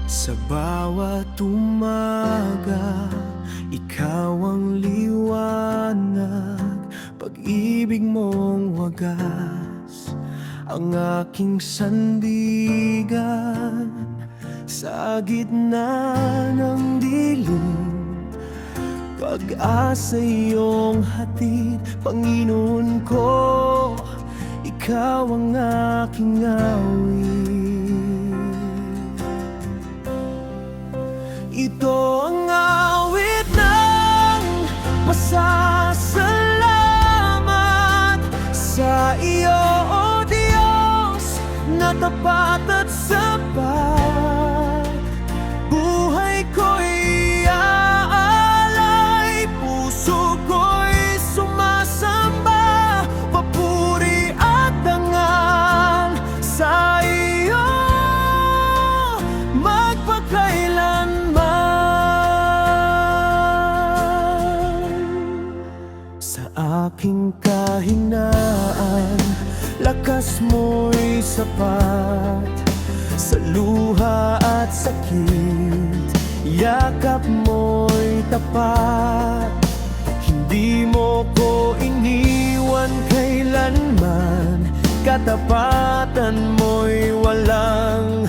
Sa bawat umaga, ikaw ang liwanag. Pag-ibig mong wagas ang aking sandigan. Sa gitna ng dilim, pag-asa iyong hatid. Panginoon ko, ikaw ang aking awit. Ito ang awit ng pasasalamat sa iyo, O Diyos, na tapat at sapat. Buhay ko'y aalay, puso ko'y sumasamba. Papuri at dangal sa iyo aking kahinaan. Lakas mo'y sapat sa luha at sakit. Yakap mo'y tapat, hindi mo ko iniwan kailanman. Katapatan mo'y walang